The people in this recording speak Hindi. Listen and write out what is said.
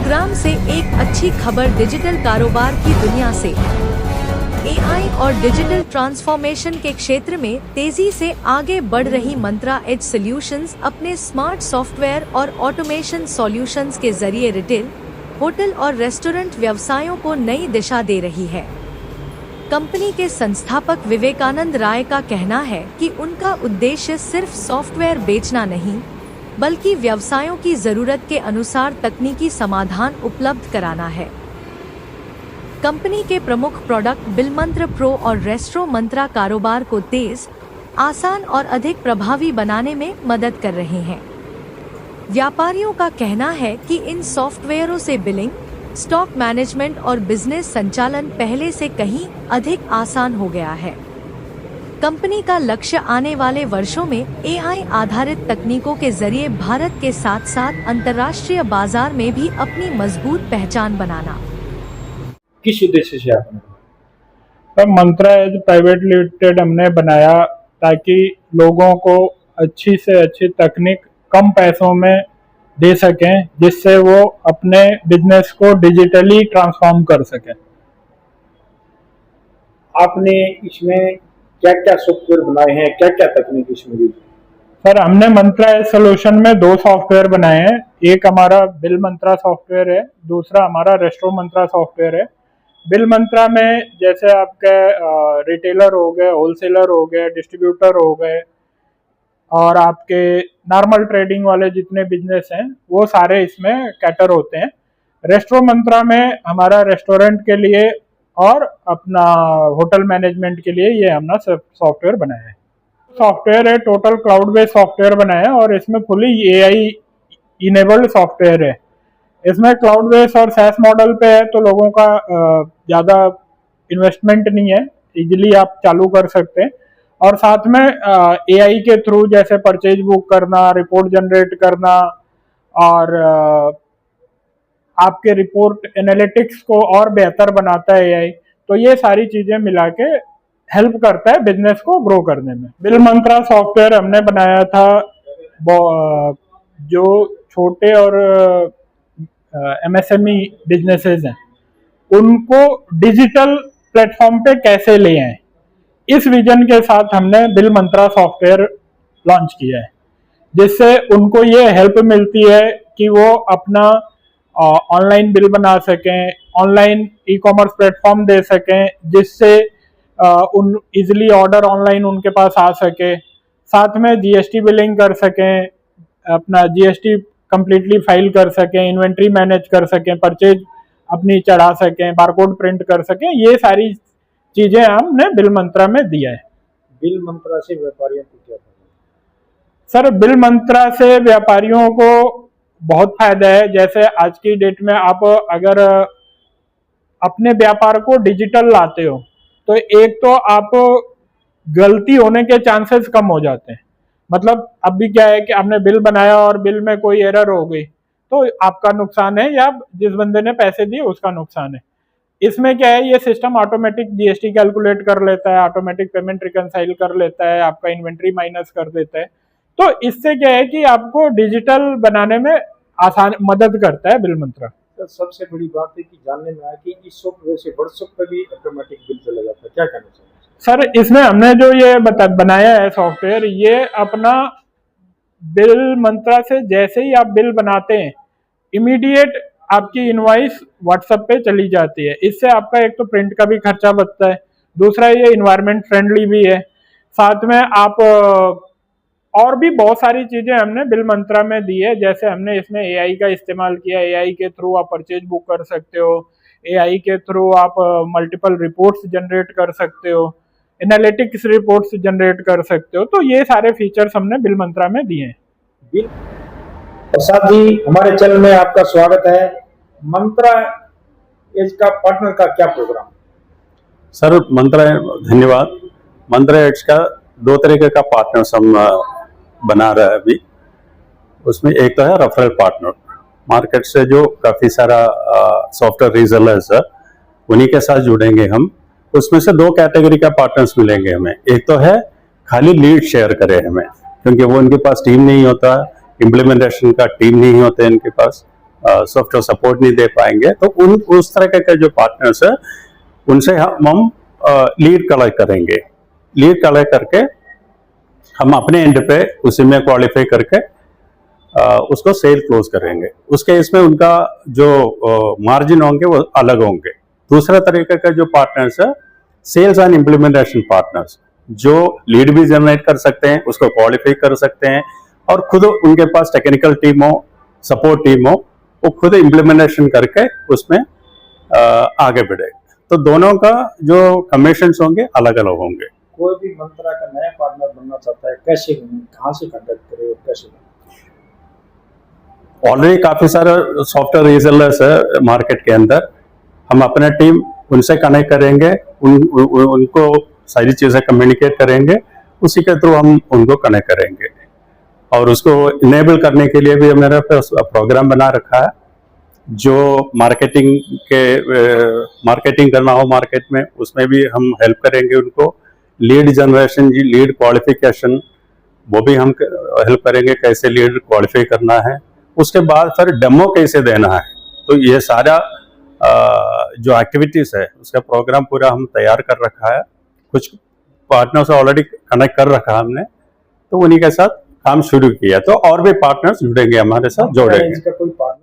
प्रोग्राम से एक अच्छी खबर डिजिटल कारोबार की दुनिया से। एआई और डिजिटल ट्रांसफॉर्मेशन के क्षेत्र में तेजी से आगे बढ़ रही मंत्रा एज सॉल्यूशंस अपने स्मार्ट सॉफ्टवेयर और ऑटोमेशन सॉल्यूशंस के जरिए रिटेल, होटल और रेस्टोरेंट व्यवसायों को नई दिशा दे रही है। कंपनी के संस्थापक विवेकानंद राय का कहना है कि उनका उद्देश्य सिर्फ सॉफ्टवेयर बेचना नहीं, बल्कि व्यवसायों की जरूरत के अनुसार तकनीकी समाधान उपलब्ध कराना है। कंपनी के प्रमुख प्रोडक्ट बिलमंत्र प्रो और रेस्ट्रो मंत्रा कारोबार को तेज, आसान और अधिक प्रभावी बनाने में मदद कर रहे हैं। व्यापारियों का कहना है कि इन सॉफ्टवेयरों से बिलिंग, स्टॉक मैनेजमेंट और बिजनेस संचालन पहले से कहीं अधिक आसान हो गया है। कंपनी का लक्ष्य आने वाले वर्षों में एआई आधारित तकनीकों के जरिए भारत के साथ साथ अंतर्राष्ट्रीय बाजार में भी अपनी मजबूत पहचान बनाना। किस उद्देश्य से आपने तो मंत्रा एज प्राइवेट लिमिटेड हमने बनाया ताकि लोगों को अच्छी से अच्छी तकनीक कम पैसों में दे सकें, जिससे वो अपने बिजनेस को डिजिटली ट्रांसफॉर्म कर सकें। आपने इसमें क्या क्या सॉफ्टवेयर बनाए हैं, क्या क्या तकनीक इसमें यूज? सर, हमने मंत्रा एज सोल्यूशन में 2 सॉफ्टवेयर बनाए हैं। एक हमारा बिल मंत्रा सॉफ्टवेयर है, दूसरा हमारा रेस्ट्रो मंत्रा सॉफ्टवेयर है। बिल मंत्रा में जैसे आपके रिटेलर हो गए, होलसेलर हो गए, डिस्ट्रीब्यूटर हो गए और आपके नॉर्मल ट्रेडिंग वाले जितने बिजनेस हैं वो सारे इसमें कैटर होते हैं। रेस्ट्रो मंत्रा में हमारा रेस्टोरेंट के लिए और अपना होटल मैनेजमेंट के लिए ये हमने सॉफ्टवेयर बनाया है। सॉफ्टवेयर है, टोटल क्लाउड बेस्ड सॉफ्टवेयर बनाया है और इसमें फुली एआई इनेबल्ड सॉफ्टवेयर है। इसमें क्लाउड बेस्ड और सैस मॉडल पे है तो लोगों का ज़्यादा इन्वेस्टमेंट नहीं है, इजीली आप चालू कर सकते हैं। और साथ में एआई के थ्रू जैसे परचेज बुक करना, रिपोर्ट जनरेट करना और आपके रिपोर्ट एनालिटिक्स को और बेहतर बनाता है एआई। तो ये सारी चीजें मिला के हेल्प करता है बिजनेस को ग्रो करने में। बिल मंत्रा सॉफ्टवेयर हमने बनाया था जो छोटे और एमएसएमई बिजनेसेस हैं उनको डिजिटल प्लेटफॉर्म पे कैसे ले आए, इस विजन के साथ हमने बिल मंत्रा सॉफ्टवेयर लॉन्च किया है, जिससे उनको ये हेल्प मिलती है कि वो अपना ऑनलाइन बिल बना सकें, ऑनलाइन ई कॉमर्स प्लेटफॉर्म दे सकें, जिससे उन इजीली ऑर्डर ऑनलाइन उनके पास आ सके। साथ में जीएसटी बिलिंग कर सकें, अपना जीएसटी कंप्लीटली फाइल कर सकें, इन्वेंट्री मैनेज कर सकें, परचेज अपनी चढ़ा सकें, बारकोड प्रिंट कर सकें। ये सारी चीजें हमने बिल मंत्रा में दिया है। बिल मंत्रा से व्यापारियों को क्या फायदा? सर, बिल मंत्रा से व्यापारियों को बहुत फायदा है। जैसे आज की डेट में आप अगर अपने व्यापार को डिजिटल लाते हो तो एक तो आप गलती होने के चांसेस कम हो जाते हैं। मतलब अभी क्या है कि आपने बिल बनाया और बिल में कोई एरर हो गई तो आपका नुकसान है या जिस बंदे ने पैसे दिए उसका नुकसान है। इसमें क्या है, ये सिस्टम ऑटोमेटिक जीएसटी कैलकुलेट कर लेता है, ऑटोमेटिक पेमेंट रिकनसाइल कर लेता है, आपका इन्वेंट्री माइनस कर देता है। तो इससे क्या है कि आपको डिजिटल बनाने में आसान मदद करता है बिल मंत्रा। तो सबसे बड़ी बात है कि जानने में आया कि इस सॉफ्टवेयर से व्हाट्सएप पे भी ऑटोमेटिक बिल चला जाता है, क्या कहना चाहिए? सर, इसमें हमने जो ये बनाया है सॉफ्टवेयर, ये अपना बिल मंत्रा से जैसे ही आप बिल बनाते हैं इमीडिएट आपकी इनवॉइस व्हाट्सएप पे चली जाती है। इससे आपका एक तो प्रिंट का भी खर्चा बचता है, दूसरा ये इन्वायरमेंट फ्रेंडली भी है। साथ में आप और भी बहुत सारी चीजें हमने बिल मंत्रा में दी है। जैसे हमने इसमें एआई का इस्तेमाल किया, एआई के थ्रू आप परचेज बुक कर सकते हो, एआई के थ्रू आप मल्टीपल रिपोर्ट्स जनरेट कर सकते हो, एनालिटिक्स रिपोर्ट्स जनरेट कर सकते हो। तो ये सारे फीचर्स हमने बिल मंत्रा में दिए हैं। बिल प्रसाद जी, हमारे चैनल में आपका स्वागत है। मंत्रा एज का पार्टनर का क्या प्रोग्राम? सर, धन्यवाद। मंत्रा एज का 2 तरीके का पार्टनर्स हम बना रहे हैं अभी। उसमें एक तो है रेफरल पार्टनर, मार्केट से जो काफी सारा सॉफ्टवेयर रीसेलर्स है उन्हीं के साथ जुड़ेंगे हम। उसमें से 2 कैटेगरी का पार्टनर्स मिलेंगे हमें। एक तो है खाली लीड शेयर करे हमें, क्योंकि वो इनके पास टीम नहीं होता, इम्प्लीमेंटेशन का टीम नहीं होता इनके पास, सॉफ्टवेयर सपोर्ट नहीं दे पाएंगे, तो उस तरह के जो पार्टनर्स है उनसे हम लीड कलेक्ट करेंगे। लीड कलेक्ट करके हम अपने एंड पे उसी में क्वालिफाई करके उसको सेल क्लोज करेंगे। उसके इसमें उनका जो मार्जिन होंगे वो अलग होंगे। दूसरा तरीके का जो पार्टनर्स है सेल्स एंड इम्प्लीमेंटेशन पार्टनर्स, जो लीड भी जनरेट कर सकते हैं, उसको क्वालिफाई कर सकते हैं और खुद उनके पास टेक्निकल टीम हो, सपोर्ट टीम हो, वो खुद इम्प्लीमेंटेशन करके उसमें आगे बढ़े। तो दोनों का जो कमीशंस होंगे अलग अलग होंगे। कोई भी मंत्रा का नया पार्टनर बनना चाहता है, कैसे बने, कहाँ से कांटेक्ट करे और कैसे बने? ऑलरेडी काफी सारे सॉफ्टवेयर रीसेलर्स है मार्केट के अंदर। हम अपना टीम उनसे कनेक्ट करेंगे, उनको सारी चीजें कम्युनिकेट करेंगे, उसी के थ्रू हम उनको कनेक्ट करेंगे। और उसको इनेबल करने के लिए भी मेरे पास प्रोग्राम बना रखा है, जो मार्केटिंग करना हो मार्केट में, उसमें भी हम हेल्प करेंगे उनको। लीड जनरेशन, लीड क्वालिफिकेशन, वो भी हम हेल्प करेंगे, कैसे लीड क्वालिफाई करना है। उसके बाद फिर डेमो कैसे देना है। तो ये सारा जो एक्टिविटीज है उसका प्रोग्राम पूरा हम तैयार कर रखा है। कुछ पार्टनर से ऑलरेडी कनेक्ट कर रखा हमने, तो उन्हीं के साथ काम शुरू किया। तो और भी पार्टनर्स जुड़ेंगे, हमारे साथ जोड़ेंगे। कोई पार्टनर